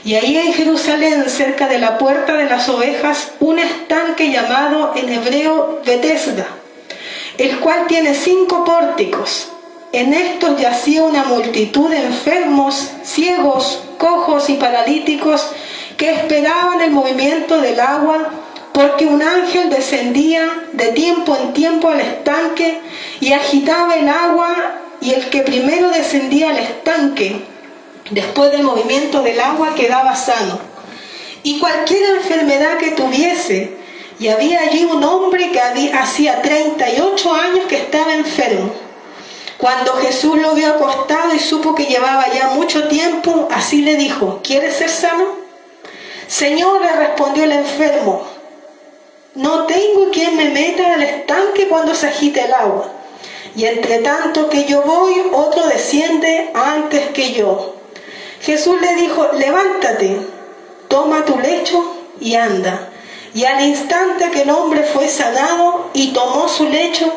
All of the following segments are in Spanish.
Y ahí en Jerusalén, cerca de la puerta de las ovejas, un estanque llamado en hebreo Betesda, el cual tiene 5 pórticos. En estos yacía una multitud de enfermos, ciegos, cojos y paralíticos que esperaban el movimiento del agua, porque un ángel descendía de tiempo en tiempo al estanque y agitaba el agua, y el que primero descendía al estanque, después del movimiento del agua, quedaba sano. Y cualquier enfermedad que tuviese, y había allí un hombre que hacía 38 años que estaba enfermo. Cuando Jesús lo vio acostado y supo que llevaba ya mucho tiempo, así le dijo: ¿quieres ser sano? Señor, le respondió el enfermo, no tengo quien me meta al estanque cuando se agite el agua, y entre tanto que yo voy, otro desciende antes que yo. Jesús le dijo: levántate, toma tu lecho y anda. Y al instante aquel hombre fue sanado y tomó su lecho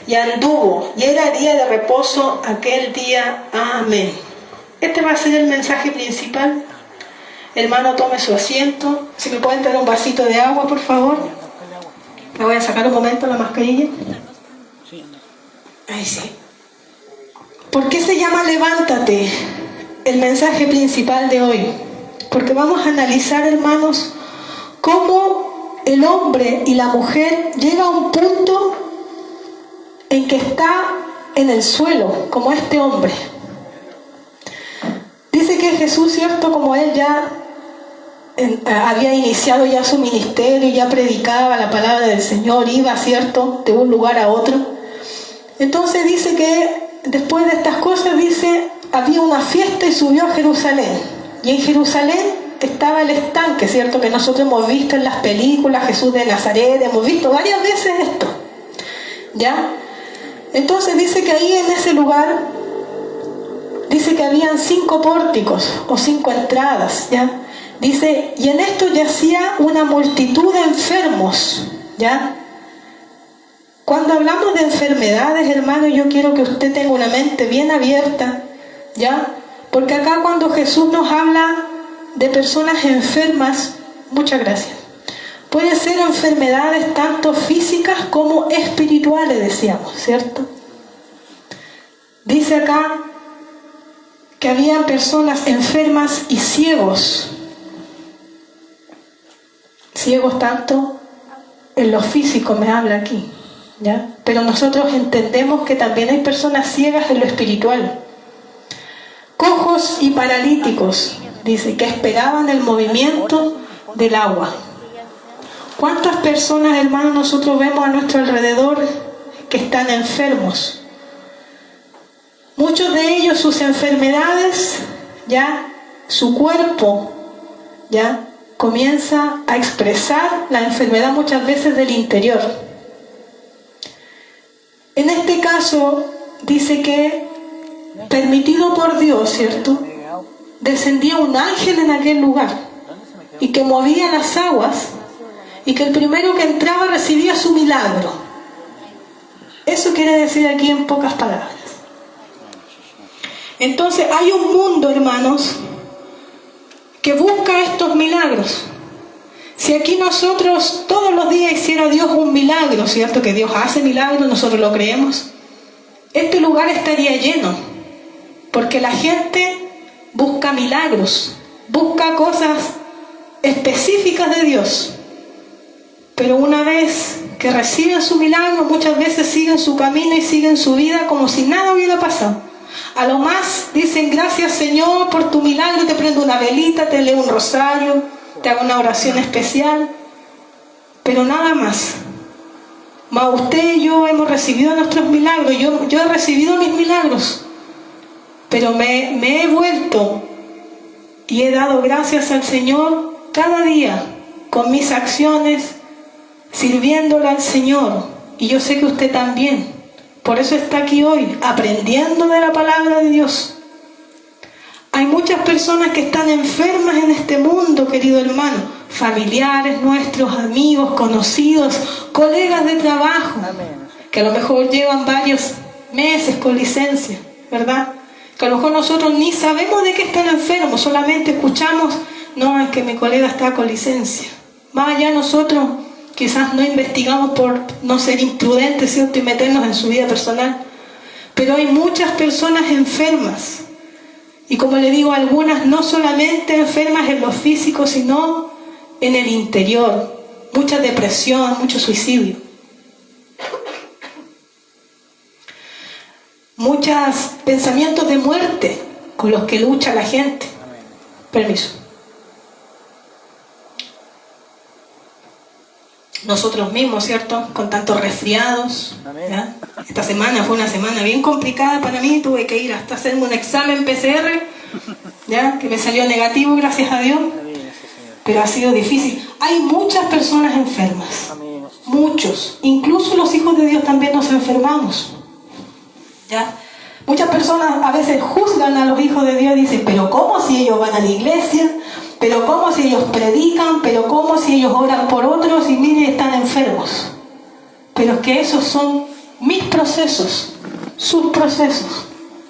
y anduvo, y era día de reposo aquel día. Amén. Este va a ser el mensaje principal. Hermano, tome su asiento. Si me pueden traer un vasito de agua, por favor. Me voy a sacar un momento la mascarilla. Ahí sí. ¿Por qué se llama levántate el mensaje principal de hoy? Porque vamos a analizar, hermanos, cómo el hombre y la mujer llegan a un punto en que está en el suelo, como este hombre. Dice que Jesús, cierto, como él ya había iniciado ya su ministerio, ya predicaba la palabra del Señor, iba, cierto, de un lugar a otro. Entonces dice que después de estas cosas, dice, había una fiesta y subió a Jerusalén. Y en Jerusalén estaba el estanque, cierto, que nosotros hemos visto en las películas, Jesús de Nazaret, hemos visto varias veces esto, ¿ya? Entonces dice que ahí en ese lugar, dice que habían 5 pórticos o 5 entradas, ¿ya? Dice, y en esto yacía una multitud de enfermos, ¿ya? Cuando hablamos de enfermedades, hermano, yo quiero que usted tenga una mente bien abierta, ¿ya? Porque acá cuando Jesús nos habla de personas enfermas, muchas gracias, pueden ser enfermedades tanto físicas como espirituales, decíamos, ¿cierto? Dice acá que había personas enfermas y ciegos. Ciegos tanto en lo físico me habla aquí, ¿ya? Pero nosotros entendemos que también hay personas ciegas en lo espiritual. Cojos y paralíticos, dice, que esperaban el movimiento del agua. ¿Cuántas personas, hermanos, nosotros vemos a nuestro alrededor que están enfermos? Muchos de ellos, sus enfermedades, ya, su cuerpo, ya, comienza a expresar la enfermedad muchas veces del interior. En este caso, dice que, permitido por Dios, ¿cierto?, descendía un ángel en aquel lugar y que movía las aguas, y que el primero que entraba recibía su milagro. Eso quiere decir aquí en pocas palabras. Entonces hay un mundo, hermanos, que busca estos milagros. Si aquí nosotros todos los días hiciera Dios un milagro, ¿cierto? Que Dios hace milagros, nosotros lo creemos, este lugar estaría lleno, porque la gente busca milagros, busca cosas específicas de Dios. Pero una vez que reciben su milagro, muchas veces siguen su camino y siguen su vida como si nada hubiera pasado. A lo más dicen: gracias, Señor, por tu milagro, te prendo una velita, te leo un rosario, te hago una oración especial, pero nada más. Mas usted y yo hemos recibido nuestros milagros, yo he recibido mis milagros, pero me he vuelto y he dado gracias al Señor cada día con mis acciones, sirviéndole al Señor, y yo sé que usted también. Por eso está aquí hoy, aprendiendo de la palabra de Dios. Hay muchas personas que están enfermas en este mundo, querido hermano, familiares nuestros, amigos, conocidos, colegas de trabajo, que a lo mejor llevan varios meses con licencia, ¿verdad? Que a lo mejor nosotros ni sabemos de qué están enfermos, solamente escuchamos no, es que mi colega está con licencia. Más allá nosotros quizás no investigamos por no ser imprudentes, ¿cierto? Y meternos en su vida personal. Pero hay muchas personas enfermas. Y como le digo, algunas no solamente enfermas en lo físico, sino en el interior. Mucha depresión, mucho suicidio. Muchos pensamientos de muerte con los que lucha la gente. Permiso. Nosotros mismos, ¿cierto? Con tantos resfriados. ¿Ya? Esta semana fue una semana bien complicada para mí. Tuve que ir hasta hacerme un examen PCR, ¿ya? Que me salió negativo, gracias a Dios. Pero ha sido difícil. Hay muchas personas enfermas. Muchos. Incluso los hijos de Dios también nos enfermamos. ¿Ya? Muchas personas a veces juzgan a los hijos de Dios y dicen, pero ¿cómo si ellos van a la iglesia? ¿Pero cómo si ellos predican? ¿Pero cómo si ellos oran por otros y miren, están enfermos? Pero es que esos son mis procesos, sus procesos.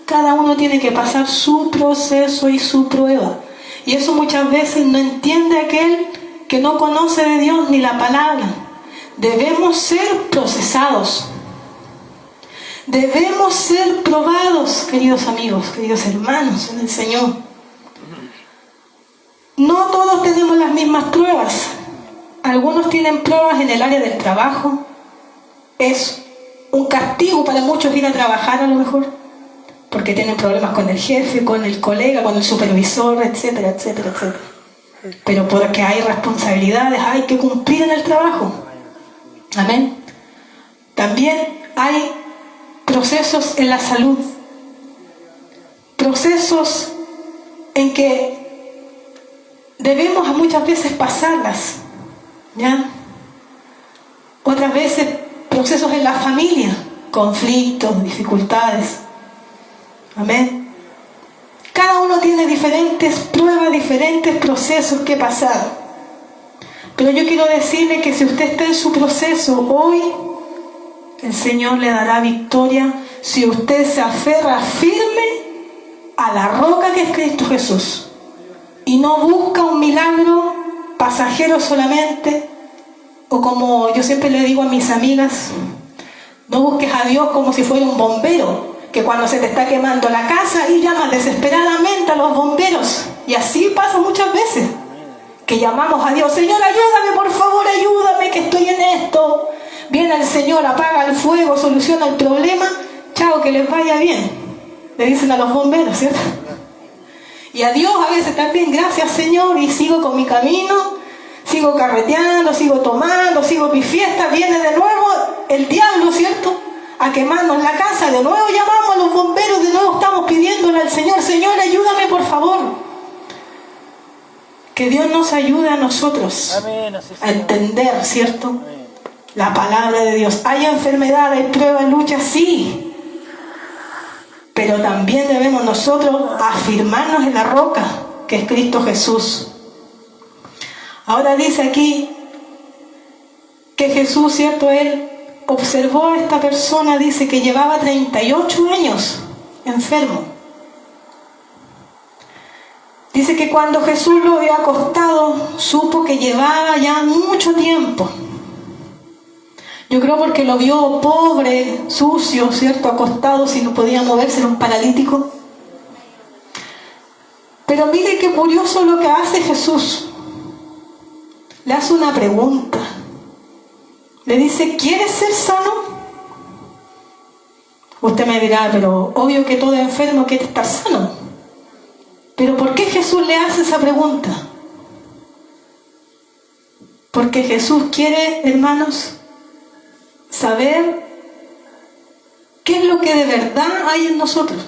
Cada uno tiene que pasar su proceso y su prueba. Y eso muchas veces no entiende aquel que no conoce de Dios ni la palabra. Debemos ser procesados. Debemos ser probados, queridos amigos, queridos hermanos en el Señor. No todos tenemos las mismas pruebas. Algunos tienen pruebas en el área del trabajo. Es un castigo para muchos ir a trabajar a lo mejor, porque tienen problemas con el jefe, con el colega, con el supervisor, etcétera, etcétera, etcétera. Pero porque hay responsabilidades, hay que cumplir en el trabajo. Amén. También hay procesos en la salud, procesos en que debemos muchas veces pasarlas, ¿ya? Otras veces procesos en la familia, conflictos, dificultades. Amén. Cada uno tiene diferentes pruebas, diferentes procesos que pasar. Pero yo quiero decirle que si usted está en su proceso hoy, el Señor le dará victoria si usted se aferra firme a la roca que es Cristo Jesús y no busca un milagro pasajero solamente, o como yo siempre le digo a mis amigas, no busques a Dios como si fuera un bombero, que cuando se te está quemando la casa y llamas desesperadamente a los bomberos. Y así pasa muchas veces, que llamamos a Dios, Señor, ayúdame, por favor, ayúdame, que estoy en esto. Viene el Señor, apaga el fuego, soluciona el problema, chao, que les vaya bien, le dicen a los bomberos, ¿cierto? Y a Dios a veces también, gracias Señor, y sigo con mi camino, sigo carreteando, sigo tomando, sigo mi fiesta, viene de nuevo el diablo, ¿cierto?, a quemarnos la casa, de nuevo llamamos a los bomberos, de nuevo estamos pidiéndole al Señor, Señor, ayúdame por favor. Que Dios nos ayude a nosotros a entender, ¿cierto?, la palabra de Dios. Hay enfermedad, hay prueba, lucha, sí, pero también debemos nosotros afirmarnos en la roca que es Cristo Jesús. Ahora dice aquí que Jesús, ¿cierto?, Él observó a esta persona, dice que llevaba 38 años enfermo. Dice que cuando Jesús lo vio acostado, supo que llevaba ya mucho tiempo. Yo creo porque lo vio pobre, sucio, ¿cierto?, acostado, si no podía moverse, era un paralítico. Pero mire qué curioso lo que hace Jesús. Le hace una pregunta. Le dice, ¿quieres ser sano? Usted me dirá, pero obvio que todo enfermo quiere estar sano. Pero ¿por qué Jesús le hace esa pregunta? Porque Jesús quiere, hermanos, saber qué es lo que de verdad hay en nosotros.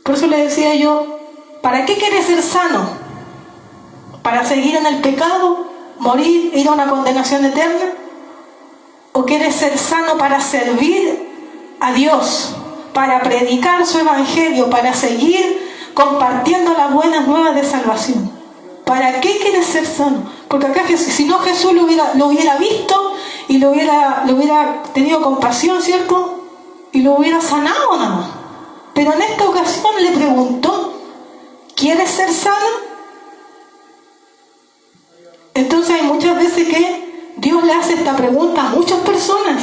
Por eso le decía yo, ¿para qué quieres ser sano? ¿Para seguir en el pecado? ¿Morir? ¿Ir a una condenación eterna? ¿O quieres ser sano para servir a Dios? Para predicar su evangelio, para seguir compartiendo las buenas nuevas de salvación. ¿Para qué quieres ser sano? Porque acá, si no, Jesús lo hubiera visto y lo hubiera tenido compasión, ¿cierto?, y lo hubiera sanado nada más. Pero en esta ocasión le preguntó, ¿quieres ser sano? muchas veces que Dios le hace esta pregunta a muchas personas.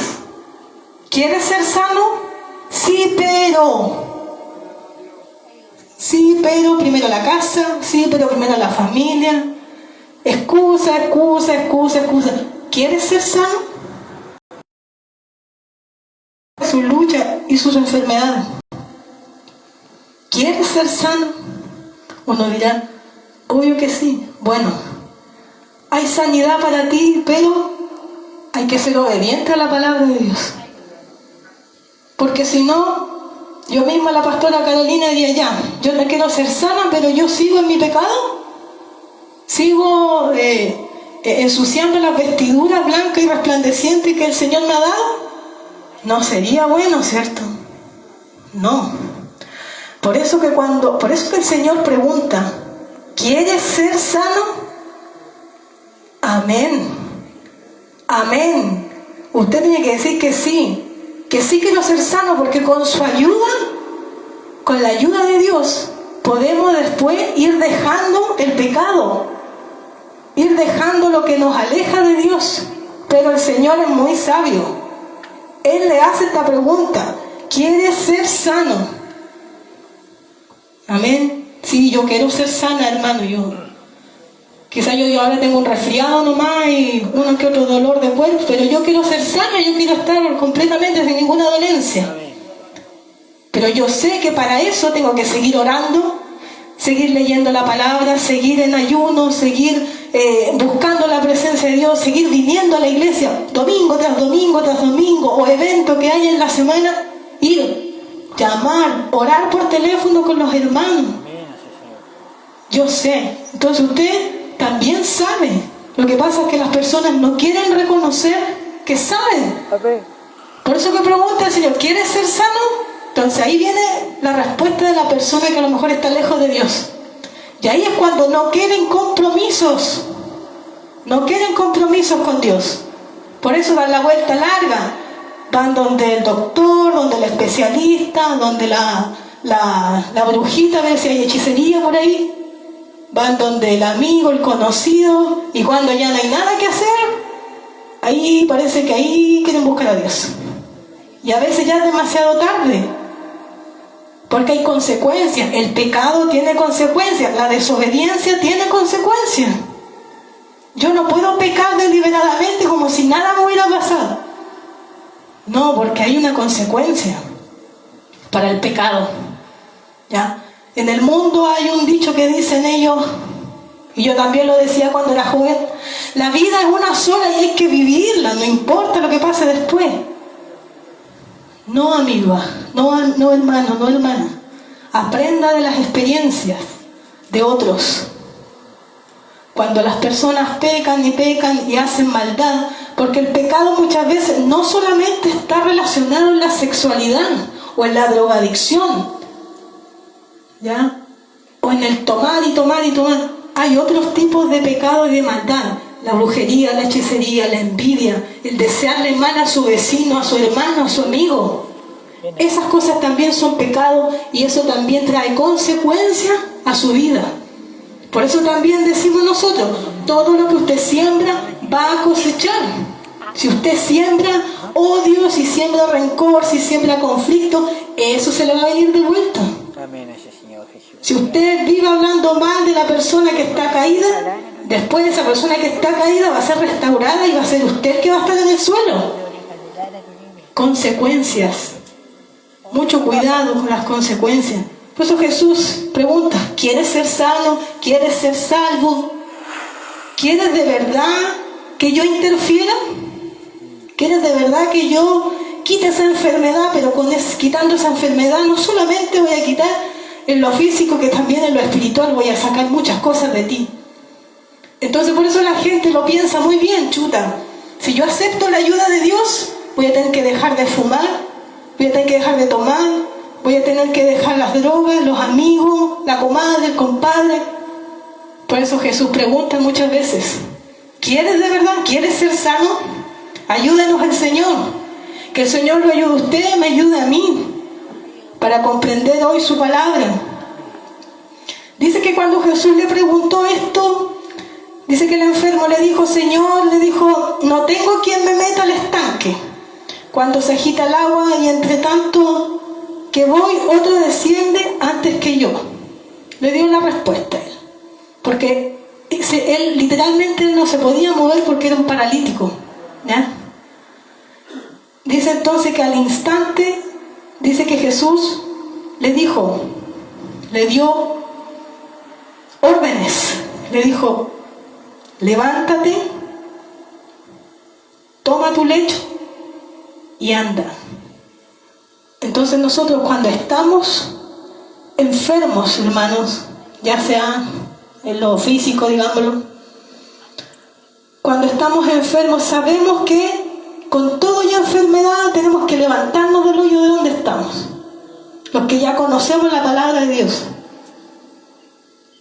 ¿Quieres ser sano? Sí, pero primero la casa, sí, pero primero la familia. Excusa. ¿Quieres ser sano? Su lucha y sus enfermedades. ¿Quieres ser sano? Uno dirá, obvio que sí. Bueno, hay sanidad para ti, pero hay que ser obediente a la palabra de Dios. Porque si no, yo misma, la pastora Carolina, diría ya, yo no quiero ser sana, pero yo sigo en mi pecado. Sigo ensuciando las vestiduras blancas y resplandecientes que el Señor me ha dado. No sería bueno, ¿cierto? No. Por eso que el Señor pregunta, ¿quieres ser sano? Amén. Usted tiene que decir que sí quiero ser sano, porque con su ayuda, con la ayuda de Dios, podemos después ir dejando el pecado, ir dejando lo que nos aleja de Dios. Pero el Señor es muy sabio. Él le hace esta pregunta, ¿quieres ser sano? Amén. Sí, yo quiero ser sana, hermano. Quizá yo ahora tengo un resfriado nomás y uno que otro dolor de cuerpo, pero yo quiero ser sana, yo quiero estar completamente sin ninguna dolencia. Pero yo sé que para eso tengo que seguir orando, seguir leyendo la palabra, seguir en ayuno, seguir buscando la presencia de Dios, seguir viniendo a la iglesia domingo tras domingo tras domingo, o evento que haya en la semana, ir, llamar, orar por teléfono con los hermanos. Yo sé. Entonces usted también sabe. Lo que pasa es que las personas no quieren reconocer que saben. Por eso que pregunta el Señor, ¿quieres ser sano? Entonces ahí viene la respuesta de la persona que a lo mejor está lejos de Dios. Y ahí es cuando no quieren compromisos. No quieren compromisos con Dios. Por eso dan la vuelta larga. Van donde el doctor, donde el especialista, donde la brujita, a ver si hay hechicería por ahí. Van donde el amigo, el conocido, y cuando ya no hay nada que hacer, ahí parece que ahí quieren buscar a Dios. Y a veces ya es demasiado tarde, porque hay consecuencias. El pecado tiene consecuencias, la desobediencia tiene consecuencias. Yo no puedo pecar deliberadamente como si nada me hubiera pasado. No, porque hay una consecuencia para el pecado. ¿Ya? En el mundo hay un dicho que dicen ellos, y yo también lo decía cuando era joven, la vida es una sola y hay que vivirla, no importa lo que pase después. No, amigo, no hermano, no hermana. Aprenda de las experiencias de otros. Cuando las personas pecan y hacen maldad, porque el pecado muchas veces no solamente está relacionado en la sexualidad o en la drogadicción, ¿ya? O en el tomar. Hay otros tipos de pecado y de maldad. La brujería, la hechicería, la envidia, el desearle mal a su vecino, a su hermano, a su amigo. Esas cosas también son pecados y eso también trae consecuencias a su vida. Por eso también decimos nosotros, todo lo que usted siembra va a cosechar. Si usted siembra odio, si siembra rencor, si siembra conflicto, eso se le va a venir de vuelta. Si usted vive hablando mal de la persona que está caída, después de esa persona que está caída va a ser restaurada y va a ser usted que va a estar en el suelo. Consecuencias. Mucho cuidado con las consecuencias. Por eso Jesús pregunta, ¿quieres ser sano? ¿Quieres ser salvo? ¿Quieres de verdad que yo interfiera? ¿Quieres de verdad que yo quite esa enfermedad? Pero quitando esa enfermedad no solamente voy a quitar en lo físico, que también en lo espiritual voy a sacar muchas cosas de ti. Entonces por eso la gente lo piensa muy bien, chuta. Si yo acepto la ayuda de Dios, voy a tener que dejar de fumar, voy a tener que dejar de tomar, voy a tener que dejar las drogas, los amigos, la comadre, el compadre. Por eso Jesús pregunta muchas veces, ¿quieres de verdad? ¿Quieres ser sano? Ayúdenos al Señor. Que el Señor lo ayude a usted, me ayude a mí, para comprender hoy su palabra. Dice que cuando Jesús le preguntó esto, Dice que el enfermo le dijo, Señor, le dijo, no tengo quien me meta al estanque cuando se agita el agua, y entre tanto que voy, otro desciende antes que yo. Le dio la respuesta a él, porque él literalmente no se podía mover porque era un paralítico, ¿ya? Dice entonces que al instante, dice que Jesús le dijo, le dio órdenes, le dijo, levántate, toma tu lecho y anda. Entonces nosotros cuando estamos enfermos, hermanos, ya sea en lo físico, digámoslo, cuando estamos enfermos sabemos que con toda ya enfermedad tenemos que levantarnos del hoyo de donde estamos. Los que ya conocemos la palabra de Dios,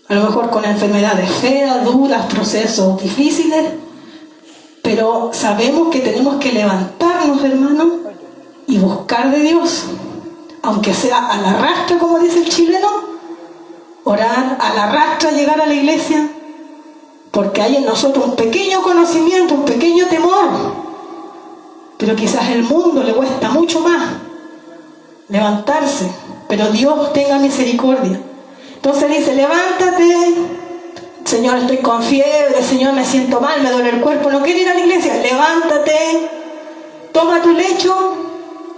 a lo mejor con enfermedades feas, duras, procesos difíciles, pero sabemos que tenemos que levantarnos, hermanos, y buscar de Dios, aunque sea a la rastra, como dice el chileno, orar a la rastra, llegar a la iglesia, porque hay en nosotros un pequeño conocimiento, un pequeño temor, pero quizás el mundo le cuesta mucho más levantarse, pero Dios tenga misericordia. Entonces dice, levántate, Señor, estoy con fiebre, Señor, me siento mal, me duele el cuerpo, no quiero ir a la iglesia. Levántate, toma tu lecho.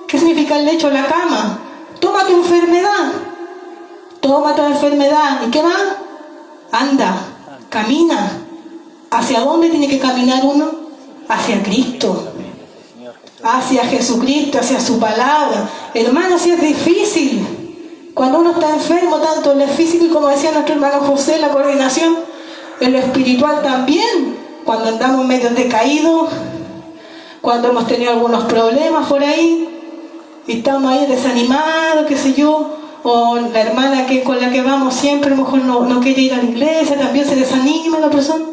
¿Qué significa el lecho? La cama. Toma tu enfermedad, toma tu enfermedad. ¿Y qué más? Anda, camina. ¿Hacia dónde tiene que caminar uno? Hacia Cristo, hacia Jesucristo, hacia su palabra. Hermano, si es difícil cuando uno está enfermo, tanto en lo físico y, como decía nuestro hermano José, la coordinación, en lo espiritual también, cuando andamos medio decaídos, cuando hemos tenido algunos problemas por ahí y estamos ahí desanimados, qué sé yo, o la hermana con la que vamos siempre a lo mejor no quiere ir a la iglesia, también se desanima la persona.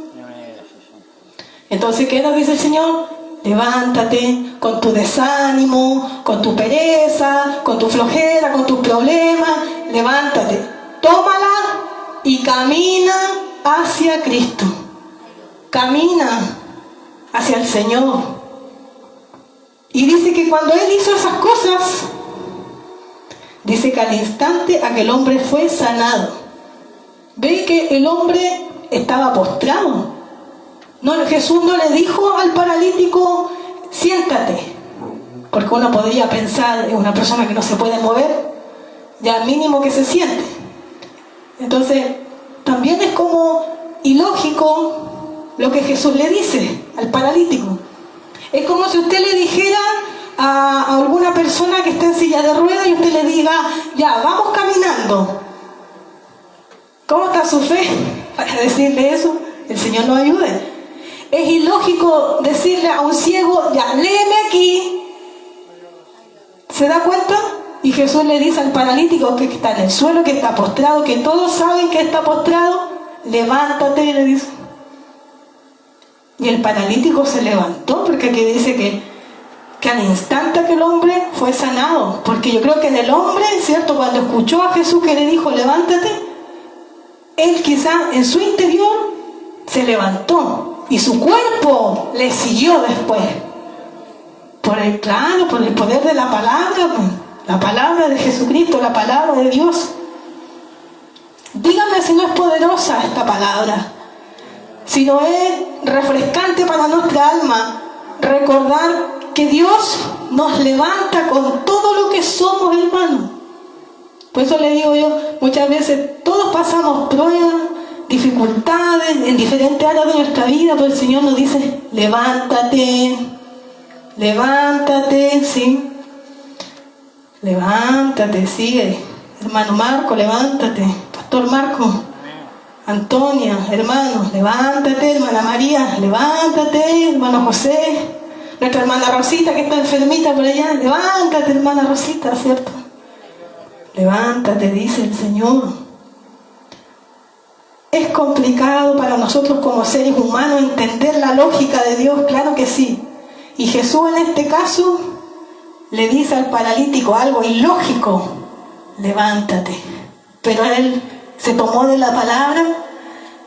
Entonces, ¿qué nos dice el Señor? Levántate con tu desánimo, con tu pereza, con tu flojera, con tus problemas. Levántate, tómala y camina hacia Cristo. Camina hacia el Señor. Y dice que cuando Él hizo esas cosas, dice que al instante aquel hombre fue sanado. Ve que el hombre estaba postrado. No, Jesús no le dijo al paralítico, siéntate, porque uno podría pensar en una persona que no se puede mover, ya mínimo que se siente. Entonces, también es como ilógico lo que Jesús le dice al paralítico. Es como si usted le dijera a alguna persona que está en silla de ruedas y usted le diga, ya, vamos caminando. ¿Cómo está su fe? Para decirle eso, el Señor nos ayude. Es ilógico decirle a un ciego, ya, léeme aquí. ¿Se da cuenta? Y Jesús le dice al paralítico que está en el suelo, que está postrado, que todos saben que está postrado, levántate, le dice. Y el paralítico se levantó, porque aquí dice que al instante aquel hombre fue sanado. Porque yo creo que en el hombre, ¿cierto? Cuando escuchó a Jesús que le dijo, levántate, él quizá en su interior se levantó. Y su cuerpo le siguió después. Por el poder de la palabra de Jesucristo, la palabra de Dios. Dígame si no es poderosa esta palabra, si no es refrescante para nuestra alma, recordar que Dios nos levanta con todo lo que somos, hermano. Por eso le digo yo, muchas veces todos pasamos pruebas, dificultades en diferentes áreas de nuestra vida, pero el Señor nos dice, levántate, sí, levántate, sigue, hermano Marco, levántate, pastor Marco, Antonia, hermano, levántate, hermana María, levántate, hermano José, nuestra hermana Rosita que está enfermita por allá, levántate, hermana Rosita, ¿cierto? Levántate, dice el Señor. ¿Es complicado para nosotros como seres humanos entender la lógica de Dios? Claro que sí. Y Jesús en este caso le dice al paralítico algo ilógico, levántate. Pero él se tomó de la palabra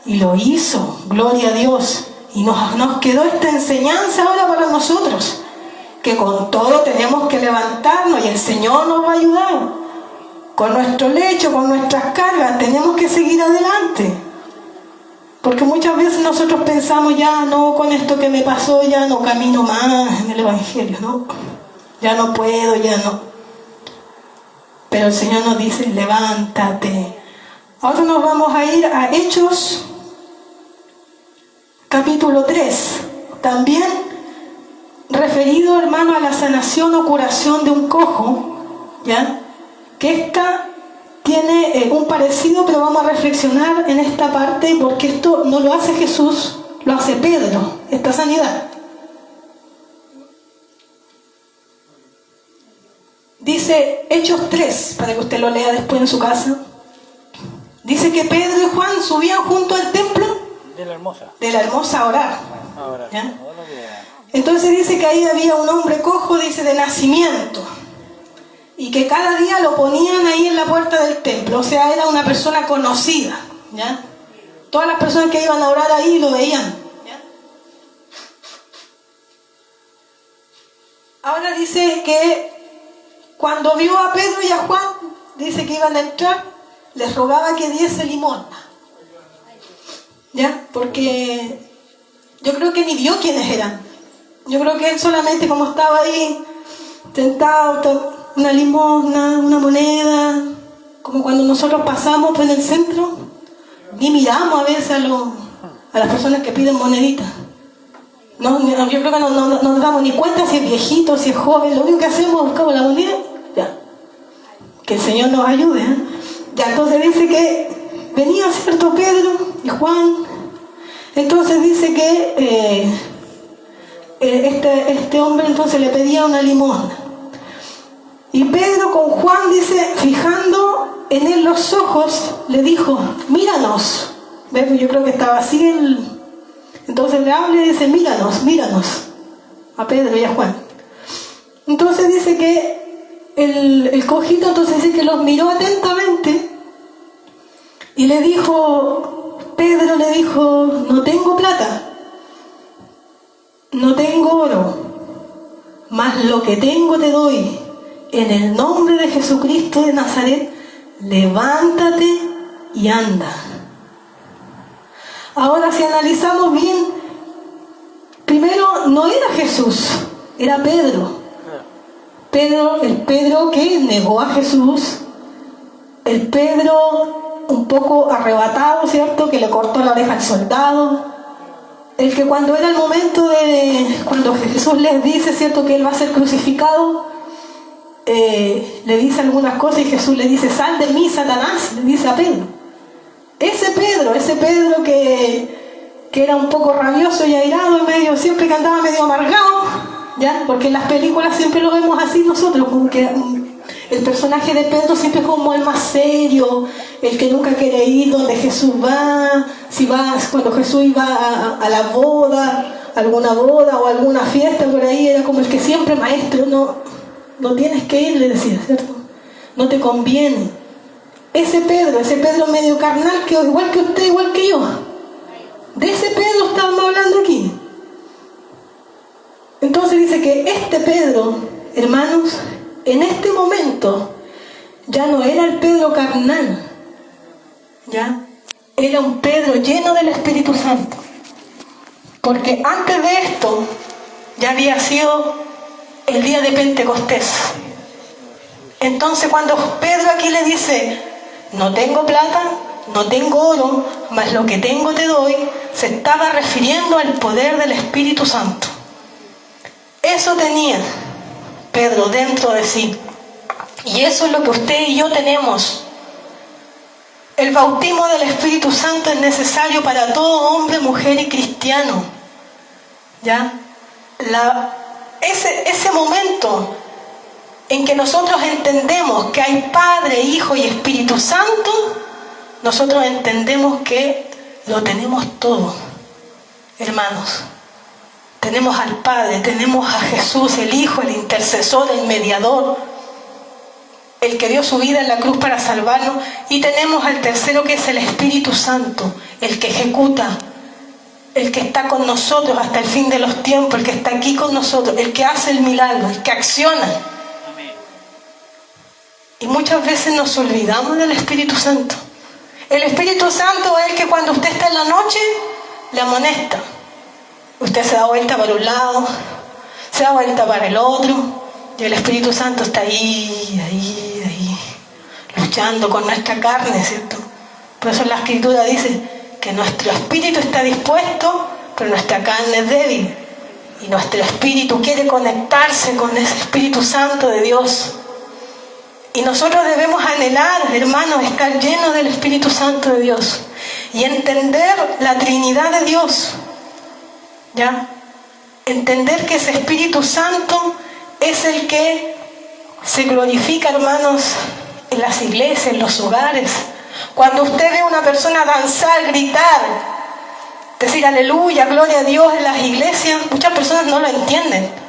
Y lo hizo, gloria a Dios. Y nos quedó esta enseñanza ahora para nosotros, que con todo tenemos que levantarnos y el Señor nos va a ayudar. Con nuestro lecho, con nuestras cargas, tenemos que seguir adelante. Porque muchas veces nosotros pensamos, ya no, con esto que me pasó, ya no camino más en el Evangelio, ¿no? Ya no puedo, ya no. Pero el Señor nos dice, levántate. Ahora nos vamos a ir a Hechos, capítulo 3. También referido, hermano, a la sanación o curación de un cojo, ¿ya? Que esta tiene un parecido, pero vamos a reflexionar en esta parte, porque esto no lo hace Jesús, lo hace Pedro, esta sanidad. Dice Hechos 3, para que usted lo lea después en su casa. Dice que Pedro y Juan subían junto al templo de la Hermosa a orar. ¿Ya? Entonces dice que ahí había un hombre cojo, dice, de nacimiento, y que cada día lo ponían ahí en la puerta del templo. O sea, era una persona conocida, ¿ya? Todas las personas que iban a orar ahí lo veían, ¿ya? Ahora dice que cuando vio a Pedro y a Juan, dice que iban a entrar, les rogaba que diese limosna, ¿ya? Porque yo creo que ni vio quiénes eran. Yo creo que él solamente, como estaba ahí sentado, una limosna, una moneda, como cuando nosotros pasamos por el centro, ni miramos a veces a las personas que piden moneditas. No, yo creo que no nos damos ni cuenta si es viejito, si es joven. Lo único que hacemos es buscar la moneda, ya. Que el Señor nos ayude, ¿eh? Ya, entonces dice que venía, ¿cierto?, Pedro y Juan. Entonces dice que este hombre entonces le pedía una limosna. Y Pedro con Juan, dice, fijando en él los ojos, le dijo, míranos. ¿Ves? Yo creo que estaba así él. Entonces le habla y dice, míranos, a Pedro y a Juan. Entonces dice que el cojito, entonces dice que los miró atentamente y le dijo, Pedro le dijo, no tengo plata, no tengo oro, mas lo que tengo te doy. En el nombre de Jesucristo de Nazaret, levántate y anda. Ahora, si analizamos bien, primero no era Jesús, era Pedro. El Pedro que negó a Jesús, el Pedro un poco arrebatado, ¿cierto?, que le cortó la oreja al soldado, el que cuando era el momento cuando Jesús les dice, ¿cierto?, que él va a ser crucificado, le dice algunas cosas y Jesús le dice, sal de mí, Satanás, le dice a Pedro. Ese Pedro que era un poco rabioso y airado, siempre que andaba medio amargado, ¿ya? Porque en las películas siempre lo vemos así nosotros, como que el personaje de Pedro siempre es como el más serio, el que nunca quiere ir donde Jesús va. Cuando Jesús iba a la boda, alguna boda o alguna fiesta por ahí, era como el que siempre, maestro, no tienes que ir, le decía, ¿cierto? No te conviene. Ese Pedro medio carnal, que igual que usted, igual que yo. De ese Pedro estamos hablando aquí. Entonces dice que este Pedro, hermanos, en este momento ya no era el Pedro carnal, ¿ya? Era un Pedro lleno del Espíritu Santo. Porque antes de esto ya había sido el día de Pentecostés. Entonces cuando Pedro aquí le dice, no tengo plata, no tengo oro, mas lo que tengo te doy, se estaba refiriendo al poder del Espíritu Santo. Eso tenía Pedro dentro de sí. Y eso es lo que usted y yo tenemos. El bautismo del Espíritu Santo es necesario para todo hombre, mujer y cristiano. ¿Ya? Ese momento en que nosotros entendemos que hay Padre, Hijo y Espíritu Santo, nosotros entendemos que lo tenemos todo, hermanos. Tenemos al Padre, tenemos a Jesús, el Hijo, el intercesor, el mediador, el que dio su vida en la cruz para salvarnos. Y tenemos al tercero, que es el Espíritu Santo, el que ejecuta, el que está con nosotros hasta el fin de los tiempos, el que está aquí con nosotros, el que hace el milagro, el que acciona. Y muchas veces nos olvidamos del Espíritu Santo. El Espíritu Santo es el que cuando usted está en la noche, le amonesta. Usted se da vuelta para un lado, se da vuelta para el otro, y el Espíritu Santo está ahí, luchando con nuestra carne, ¿cierto? Por eso la Escritura dice que nuestro espíritu está dispuesto, pero nuestra carne es débil. Y nuestro espíritu quiere conectarse con ese Espíritu Santo de Dios. Y nosotros debemos anhelar, hermanos, estar llenos del Espíritu Santo de Dios y entender la Trinidad de Dios. ¿Ya? Entender que ese Espíritu Santo es el que se glorifica, hermanos, en las iglesias, en los hogares. Cuando usted ve a una persona danzar, gritar, decir aleluya, gloria a Dios en las iglesias, muchas personas no lo entienden.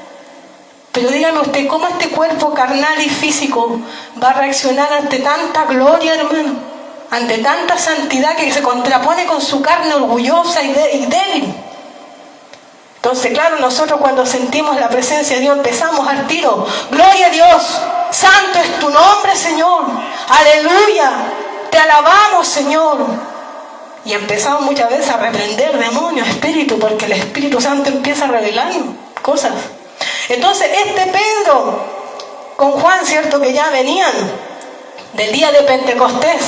Pero dígame usted, ¿cómo este cuerpo carnal y físico va a reaccionar ante tanta gloria, hermano? Ante tanta santidad que se contrapone con su carne orgullosa y débil. Entonces, claro, nosotros cuando sentimos la presencia de Dios empezamos al tiro. Gloria a Dios, santo es tu nombre, Señor. Aleluya, te alabamos, Señor. Y empezamos muchas veces a reprender demonios, espíritus, porque el Espíritu Santo empieza a revelarnos cosas. Entonces Pedro con Juan, cierto, que ya venían del día de Pentecostés,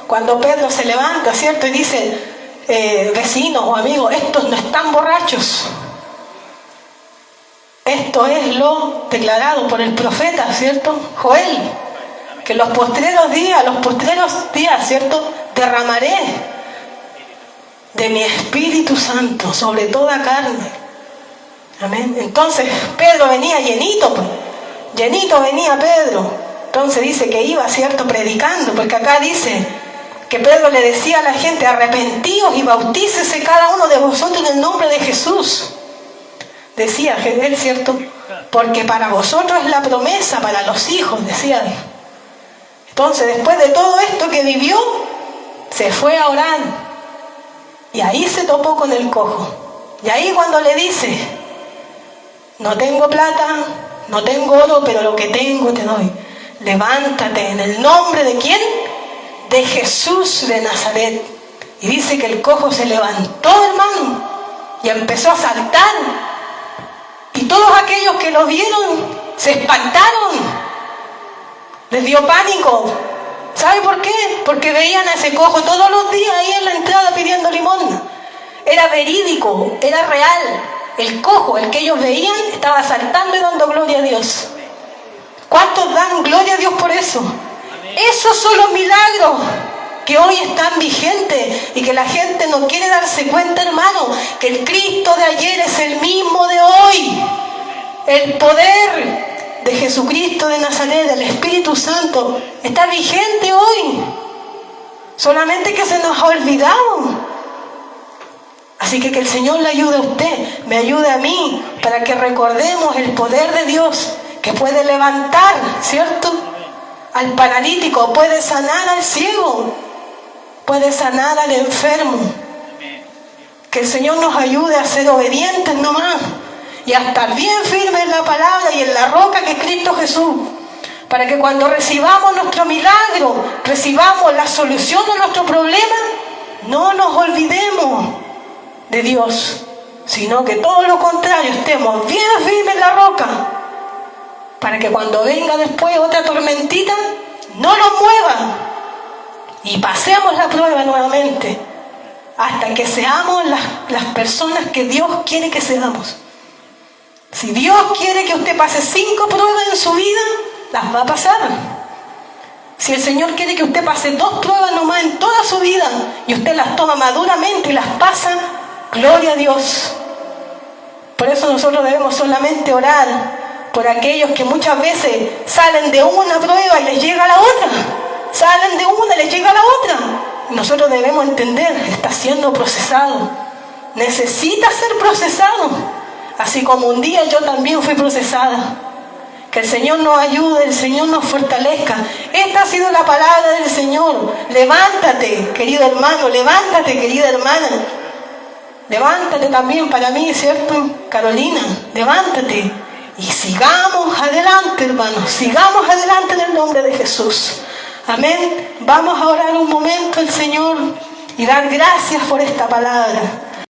cuando Pedro se levanta, cierto, y dice, vecinos o amigos, estos no están borrachos, esto es lo declarado por el profeta, cierto, Joel, que los postreros días, cierto, derramaré de mi Espíritu Santo sobre toda carne. Amén. Entonces Pedro venía llenito venía Pedro. Entonces dice que iba, cierto, predicando, porque acá dice que Pedro le decía a la gente, arrepentíos y bautícese cada uno de vosotros en el nombre de Jesús. Decía él, cierto, porque para vosotros es la promesa, para los hijos, decía él. Entonces después de todo esto que vivió, se fue a orar, y ahí se topó con el cojo. Y ahí cuando le dice, no tengo plata, no tengo oro, pero lo que tengo te doy. Levántate en el nombre de ¿quién? De Jesús de Nazaret. Y dice que el cojo se levantó, hermano, y empezó a saltar. Y todos aquellos que lo vieron se espantaron. Les dio pánico. ¿Sabe por qué? Porque veían a ese cojo todos los días ahí en la entrada pidiendo limosna. Era verídico, era real. El cojo, el que ellos veían, estaba saltando y dando gloria a Dios. ¿Cuántos dan gloria a Dios por eso? Esos son los milagros que hoy están vigentes y que la gente no quiere darse cuenta, hermano, que el Cristo de ayer es el mismo de hoy. El poder de Jesucristo de Nazaret, del Espíritu Santo, está vigente hoy. Solamente que se nos ha olvidado. Así que el Señor le ayude a usted, me ayude a mí, para que recordemos el poder de Dios, que puede levantar, ¿cierto?, al paralítico, puede sanar al ciego, puede sanar al enfermo. Que el Señor nos ayude a ser obedientes nomás y a estar bien firmes en la palabra y en la roca que es Cristo Jesús, para que cuando recibamos nuestro milagro, recibamos la solución a nuestro problema, no nos olvidemos de Dios, sino que todo lo contrario, estemos bien firmes en la roca, para que cuando venga después otra tormentita, no nos mueva y pasemos la prueba nuevamente, hasta que seamos las personas que Dios quiere que seamos. Si Dios quiere que usted pase 5 pruebas en su vida, las va a pasar. Si el Señor quiere que usted pase 2 pruebas nomás en toda su vida, y usted las toma maduramente y las pasa, gloria a Dios. Por eso nosotros debemos solamente orar por aquellos que muchas veces salen de una prueba y les llega la otra. Salen de una y les llega la otra. Nosotros debemos entender, está siendo procesado. Necesita ser procesado. Así como un día yo también fui procesada. Que el Señor nos ayude, el Señor nos fortalezca. Esta ha sido la palabra del Señor. Levántate, querido hermano, levántate, querida hermana. Levántate también para mí, ¿cierto? Carolina, levántate. Y sigamos adelante, hermanos. Sigamos adelante en el nombre de Jesús. Amén. Vamos a orar un momento al Señor y dar gracias por esta palabra.